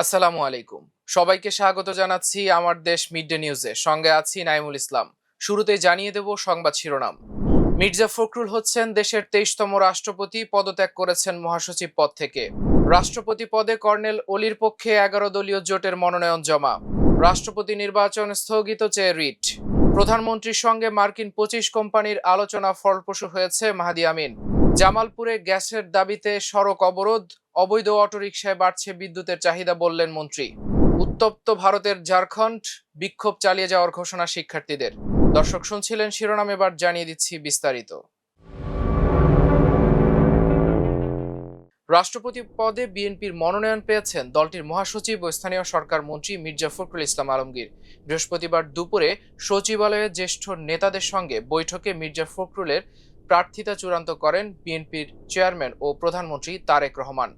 আসসালামু আলাইকুম। সবাইকে স্বাগত জানাচ্ছি আমার দেশ মিড ডে নিউজে। সঙ্গে আছি নাইমুল ইসলাম। শুরুতেই জানিয়ে দেব সংবাদ শিরোনাম। মির্জা ফখরুল হচ্ছেন দেশের 23তম রাষ্ট্রপতি, পদত্যাগ করেছেন মহাসচিব পদ থেকে। রাষ্ট্রপতি পদে কর্নেল অলির পক্ষে 11 দলীয় জোটের মনোনয়ন জমা। রাষ্ট্রপতি নির্বাচন স্থগিত চেয়ে রিট। প্রধানমন্ত্রীর সঙ্গে মার্কিন 25 কোম্পানির আলোচনা ফলপ্রসূ হয়েছে, মাহদি আমিন। জামালপুরে গ্যাসের দাবিতে সড়ক অবরোধ, অবৈধ অটোরিকশায় বাড়ছে বিদ্যুতের চাহিদা, বললেন মন্ত্রী। উত্তপ্ত ভারতের ঝাড়খণ্ড, বিক্ষোভ চালিয়ে যাওয়ার ঘোষণা শিক্ষার্থীদের। দর্শক শুনছিলেন শিরোনাম, এবার জানিয়ে দিচ্ছি বিস্তারিত। রাষ্ট্রপতি পদে বিএনপির মনোনয়ন পেয়েছেন দলটির মহাসচিব ও স্থানীয় সরকার মন্ত্রী মির্জা ফখরুল ইসলাম আলমগীর। বৃহস্পতিবার দুপুরে সচিবালয়ে জ্যেষ্ঠ নেতাদের সঙ্গে বৈঠকে মির্জা ফখরুলের প্রার্থিতা চূড়ান্ত করেন বিএনপির চেয়ারম্যান ও প্রধানমন্ত্রী তারেক রহমান।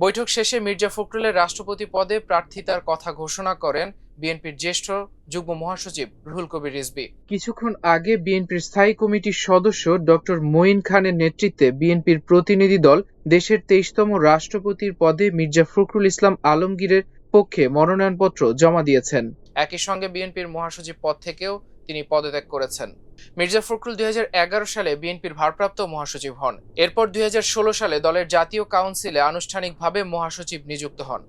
বৈঠক শেষে মির্জা ফখরুলের রাষ্ট্রপতি পদে প্রার্থিতার কথা ঘোষণা করেন বিএনপির জ্যেষ্ঠ যুগ্ম মহাসচিব রুহুল কবির রিজভী। কিছুক্ষণ আগে বিএনপির স্থায়ী কমিটির সদস্য ডক্টর মঈন খানের নেতৃত্বে বিএনপির প্রতিনিধি দল দেশের 23তম রাষ্ট্রপতির পদে মির্জা ফখরুল ইসলাম আলমগীরের পক্ষে মনোনয়নপত্র জমা দিয়েছেন। একই সঙ্গে বিএনপির মহাসচিব পদ থেকেও তিনি পদত্যাগ করেছেন। মির্জা ফখরুল 2011 সালে বিএনপির ভারপ্রাপ্ত মহাসচিব হন। এরপর 2016 সালে দলের জাতীয় কাউন্সিলে আনুষ্ঠানিকভাবে মহাসচিব নিযুক্ত হন।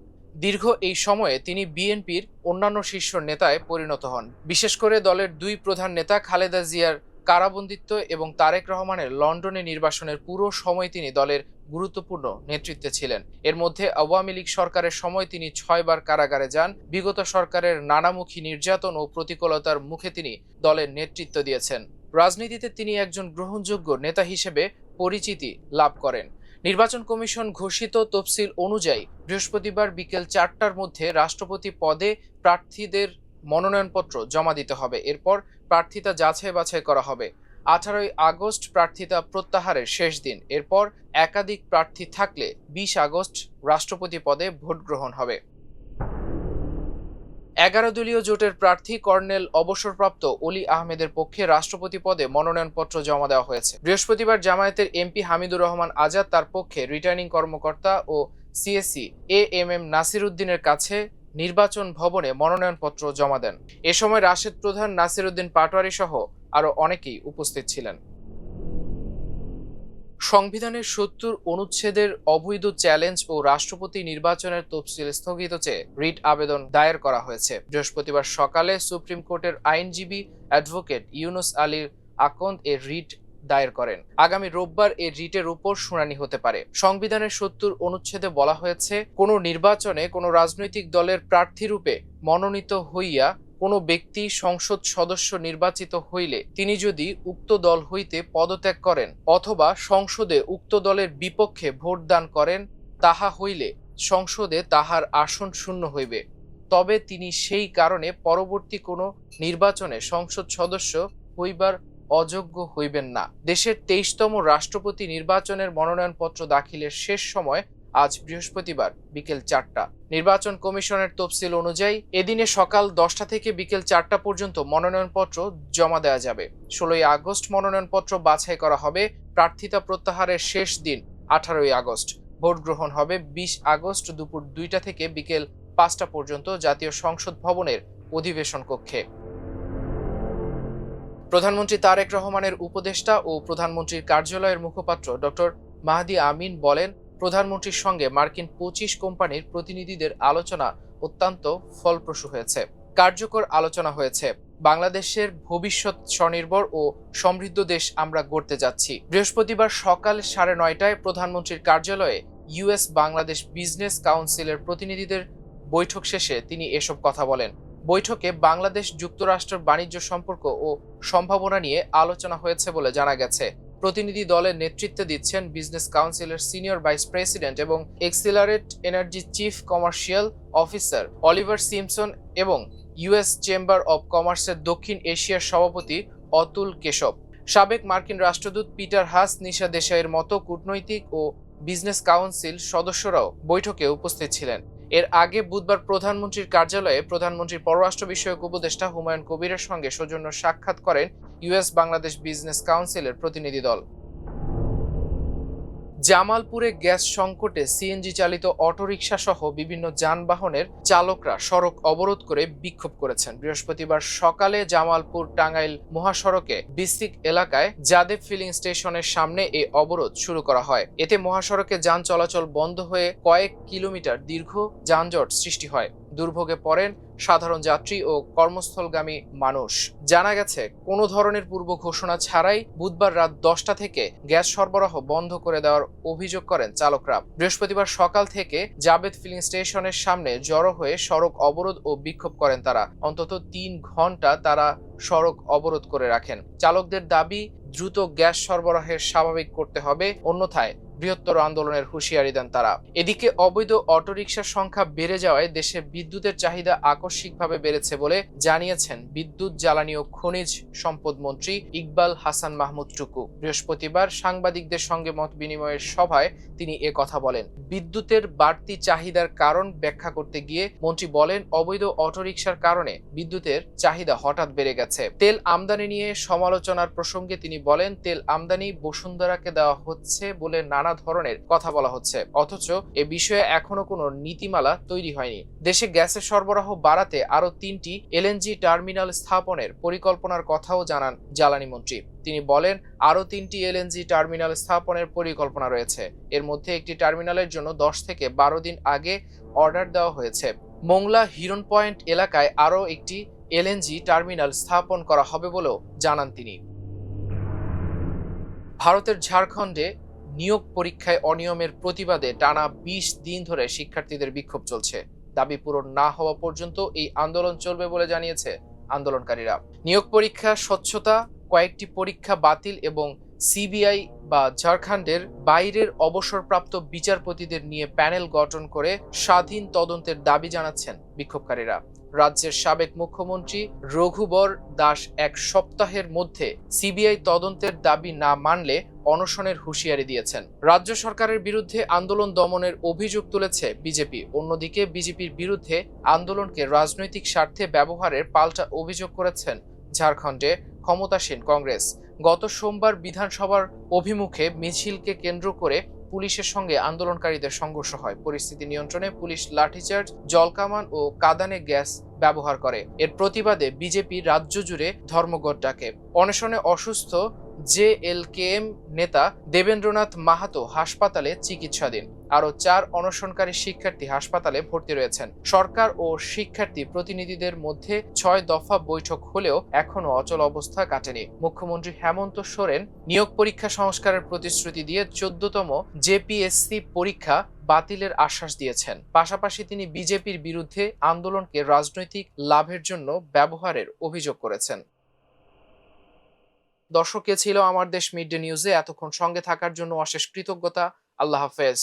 দীর্ঘ এই সময়ে তিনি বিএনপির অন্যান্য শীর্ষ নেতায় পরিণত হন। বিশেষ করে দলের দুই প্রধান নেতা খালেদা জিয়ার কারাবন্দিত্ব এবং তারেক রহমানের লন্ডনে নির্বাসনের পুরো সময় তিনি দলের গুরুত্বপূর্ণ নেতৃত্বে ছিলেন। এর মধ্যে আওয়ামী লীগ সরকারের সময় তিনি 6 বার কারাগারে যান। বিগত সরকারের নানামুখী নির্যাতন ও প্রতিকূলতার মুখে তিনি দলের নেতৃত্ব দিয়েছেন। রাজনীতিতে তিনি একজন গ্রহণযোগ্য নেতা হিসেবে পরিচিতি লাভ করেন। নির্বাচন কমিশন ঘোষিত তফসিল অনুযায়ী বৃহস্পতিবার বিকেল 4টার মধ্যে রাষ্ট্রপতি পদে প্রার্থীদের মনোনয়নপত্র জমা দিতে হবে। এরপর প্রার্থিতা যাচাই বাছাই করা হবে। 18ই আগস্ট প্রার্থিতা প্রত্যাহারের শেষ দিন। এরপর একাধিক প্রার্থী থাকলে 20 আগস্ট রাষ্ট্রপতি পদে ভোট গ্রহণ হবে। 11 দলীয় জোটের প্রার্থী কর্নেল অবসরপ্রাপ্ত অলি আহমেদের পক্ষে রাষ্ট্রপতি পদে মনোনয়নপত্র জমা দেওয়া হয়েছে। বৃহস্পতিবার জামায়াতের এমপি হামিদুর রহমান আজাদ তার পক্ষে রিটার্নিং কর্মকর্তা ও সিএসি এএমএম নাসির উদ্দিনের কাছে নির্বাচন ভবনে মনোনয়নপত্র জমা দেন। এ সময় রাশেদ প্রধান, নাসির উদ্দিন পাটোয়ারি সহ আরো অনেকেই উপস্থিত ছিলেন। সংবিধানের 70 অনুচ্ছেদের অবৈধ চ্যালেঞ্জ ও রাষ্ট্রপতি নির্বাচনের তফসিল স্থগিত চেয়ে রিট আবেদন দায়ের করা হয়েছে। বৃহস্পতিবার সকালে সুপ্রিম কোর্টের আইনজীবী অ্যাডভোকেট ইউনুস আলীর আকন্দ এর রিট দায়ের করেন। আগামী রোববার এই রিটের উপর শুনানি হতে পারে। সংবিধানের 70 অনুচ্ছেদে বলা হয়েছে, কোনো নির্বাচনে কোনো রাজনৈতিক দলের প্রার্থীরূপে মনোনীত হইয়া কোনো ব্যক্তি সংসদ সদস্য নির্বাচিত হইলে তিনি যদি উক্ত দল হইতে পদত্যাগ করেন অথবা সংসদে উক্ত দলের বিপক্ষে ভোট দান করেন, তাহা হইলে সংসদে তাহার আসন শূন্য হইবে। তবে তিনি সেই কারণে পরবর্তী কোনো নির্বাচনে সংসদ সদস্য হইবার অযোগ্য হইবেন না। দেশের 23তম রাষ্ট্রপতি নির্বাচনের মনোনয়নপত্র দাখিলের শেষ সময় আজ বৃহস্পতিবার বিকেল 4টা। নির্বাচন কমিশনের তফসিল অনুযায়ী এদিনে সকাল 10টা থেকে বিকেল 4টা পর্যন্ত মনোনয়নপত্র জমা দেওয়া যাবে। 16ই আগস্ট মনোনয়নপত্র বাছাই করা হবে। প্রার্থিতা প্রত্যাহারের শেষ দিন 18ই আগস্ট। ভোট গ্রহণ হবে 20 আগস্ট দুপুর 2টা থেকে বিকেল 5টা পর্যন্ত জাতীয় সংসদ ভবনের অধিবেশন কক্ষে। প্রধানমন্ত্রী তারেক রহমানের উপদেষ্টা ও প্রধানমন্ত্রীর কার্যালয়ের মুখপাত্র ডক্টর মাহদি আমিন বলেন, প্রধানমন্ত্রীর সঙ্গে মার্কিন 25 কোম্পানির প্রতিনিধিদের আলোচনা অত্যন্ত ফলপ্রসূ হয়েছে। কার্যকর আলোচনা হয়েছে। বাংলাদেশের ভবিষ্যৎ স্বনির্ভর ও সমৃদ্ধ দেশ আমরা গড়তে যাচ্ছি। বৃহস্পতিবার সকাল 9:30টায় প্রধানমন্ত্রীর কার্যালয়ে ইউএস বাংলাদেশ বিজনেস কাউন্সিলের প্রতিনিধিদের বৈঠক শেষে তিনি এসব কথা বলেন। বৈঠকে বাংলাদেশ যুক্তরাষ্ট্রের বাণিজ্য সম্পর্ক ও সম্ভাবনা নিয়ে আলোচনা হয়েছে বলে জানা গেছে। প্রতিনিধি দলের নেতৃত্ব দিচ্ছেন বিজনেস কাউন্সিলের সিনিয়র ভাইস প্রেসিডেন্ট এবং Excelerate energy chief commercial officer Oliver Simpson এবং ইউএস চেম্বার অব কমার্সের দক্ষিণ এশিয়ার সভাপতি অতুল কেশব। সাবেক মার্কিন রাষ্ট্রদূত পিটার হাস, নিশা দেশাইয়ের মতো কূটনৈতিক ও বিজনেস কাউন্সিল সদস্যরাও বৈঠকে উপস্থিত ছিলেন। এর আগে বুধবার প্রধানমন্ত্রীর কার্যালয়ে প্রধানমন্ত্রীর পররাষ্ট্র বিষয়ক উপদেষ্টা হুমায়ুন কবিরের সঙ্গে সৌজন্য সাক্ষাৎ করেন ইউএস বাংলাদেশ বিজনেস কাউন্সিলের প্রতিনিধি দল। জামালপুরে গ্যাস সংকটে সিএনজি চালিত অটোরিকশা সহ বিভিন্ন যানবাহনের চালকরা সড়ক অবরোধ করে বিক্ষোভ করেছেন। বৃহস্পতিবার সকালে জামালপুর টাঙ্গাইল মহাসড়কে বিসিক এলাকায় যাদেব ফিলিং স্টেশনের সামনে এই অবরোধ শুরু করা হয়। এতে মহাসড়কে যান চলাচল বন্ধ হয়ে কয়েক কিলোমিটার দীর্ঘ যানজট সৃষ্টি হয়। দুর্ভোগে পড়েন সাধারণ যাত্রী ও কর্মস্থলগামী মানুষ। জানা গেছে, কোনো ধরনের পূর্ব ঘোষণা ছাড়াই বুধবার রাত 10টা থেকে গ্যাস সরবরাহ বন্ধ করে দেওয়ার অভিযোগ করেন চালকরা। বৃহস্পতিবার সকাল থেকে জাবেদ ফিলিং স্টেশনের সামনে জড়ো হয়ে সড়ক অবরোধ ও বিক্ষোভ করেন তারা। অন্তত 3 ঘন্টা তারা সড়ক অবরোধ করে রাখেন। চালকদের দাবি, দ্রুত গ্যাস সরবরাহের স্বাভাবিক করতে হবে, অন্যথায় বৃহত্তর আন্দোলনের হুঁশিয়ারি দেন তারা। এদিকে অবৈধ অটোরিকশার সংখ্যা বেড়ে যাওয়ায় দেশে বিদ্যুতের চাহিদা আকস্মিকভাবে বেড়েছে বলে জানিয়েছেন বিদ্যুৎ, জ্বালানি ও খনিজ সম্পদ মন্ত্রী ইকবাল হাসান মাহমুদ টুকু। বৃহস্পতিবার সাংবাদিকদের সঙ্গে মত বিনিময়ের সভায় তিনি কথা বলেন। বিদ্যুতের বাড়তি চাহিদার কারণ ব্যাখ্যা করতে গিয়ে মন্ত্রী বলেন, অবৈধ অটোরিকশার কারণে বিদ্যুতের চাহিদা হঠাৎ বেড়ে গেছে। তেল আমদানি নিয়ে সমালোচনার প্রসঙ্গে তিনি বলেন, তেল আমদানি বসুন্ধরাকে দেওয়া হচ্ছে বলে নানা ধরনের কথা বলা হচ্ছে, অথচ এ বিষয়ে এখনো কোনো নীতিমালা তৈরি হয়নি। দেশে গ্যাসের সরবরাহ বাড়াতে আরো 3টি এলএনজি টার্মিনাল স্থাপনের পরিকল্পনার কথাও জানান জ্বালানি মন্ত্রী। তিনি বলেন, আরো 3টি এলএনজি টার্মিনাল স্থাপনের পরিকল্পনা রয়েছে। এর মধ্যে একটি টার্মিনালের জন্য 10 থেকে 12 দিন আগে অর্ডার দেওয়া হয়েছে। মোংলা হিরন পয়েন্ট এলাকায় আরো একটি এলএনজি টার্মিনাল স্থাপন করা হবে বলেও জানান তিনি। ভারতের ঝাড়খণ্ডে নিয়োগ পরীক্ষায় অনিয়মের প্রতিবাদে টানা 20 দিন ধরে শিক্ষার্থীদের বিক্ষোভ চলছে। দাবি পূরণ না হওয়া পর্যন্ত এই আন্দোলন চলবে বলে জানিয়েছে আন্দোলনকারীরা। নিয়োগ পরীক্ষা স্বচ্ছতা, কয়েকটি পরীক্ষা বাতিল এবং সিবিআই বা ঝাড়খণ্ডের বাইরের অবসরপ্রাপ্ত বিচারপতিদের নিয়ে প্যানেল গঠন করে স্বাধীন তদন্তের দাবি জানাচ্ছেন বিক্ষোভকারীরা। রাজ্যের সাবেক মুখ্যমন্ত্রী রঘুবর দাস 1 সপ্তাহের মধ্যে সিবিআই তদন্তের দাবি না মানলে অনশনের হুঁশিয়ারি দিয়েছেন। রাজ্য সরকারের বিরুদ্ধে আন্দোলন দমনের অভিযোগ তুলেছে বিজেপি। অন্যদিকে বিজেপির বিরুদ্ধে আন্দোলনকে রাজনৈতিক স্বার্থে ব্যবহারের পাল্টা অভিযোগ করেছেন ঝাড়খণ্ডে ক্ষমতাসীন কংগ্রেস। গত সোমবার বিধানসভার অভিমুখে মিছিলকে কেন্দ্র করে পুলিশের সঙ্গে আন্দোলনকারীদের সংঘর্ষ হয়। পরিস্থিতি নিয়ন্ত্রণে পুলিশ লাঠিচার্জ, জলকামান ও কাঁদানে গ্যাস ব্যবহার করে। এর প্রতিবাদে বিজেপি রাজ্য জুড়ে ধর্মঘট ডাকে। অনশনে অসুস্থ জেএলকেএম নেতা দেবেন্দ্রনাথ মাহাতো হাসপাতালে চিকিৎসাধীন। আরো 4 অনশনকারী শিক্ষার্থী হাসপাতালে ভর্তি রয়েছেন। সরকার ও শিক্ষার্থী প্রতিনিধিদের মধ্যে 6 দফা বৈঠক হলেও এখনো অচল অবস্থা কাটেনি। মুখ্যমন্ত্রী হেমন্ত সোরেন নিয়োগ পরীক্ষা সংস্কারের প্রতিশ্রুতি দিয়ে 14তম জেপিএসসি পরীক্ষা বাতিলের আশ্বাস দিয়েছেন। পাশাপাশি তিনি বিজেপির বিরুদ্ধে আন্দোলনকে রাজনৈতিক লাভের জন্য ব্যবহারের অভিযোগ করেছেন। দর্শক, ছিল আমার দেশ মিড ডে নিউজে এতক্ষণ সঙ্গে থাকার জন্য অশেষ কৃতজ্ঞতা। আল্লাহ হাফেজ।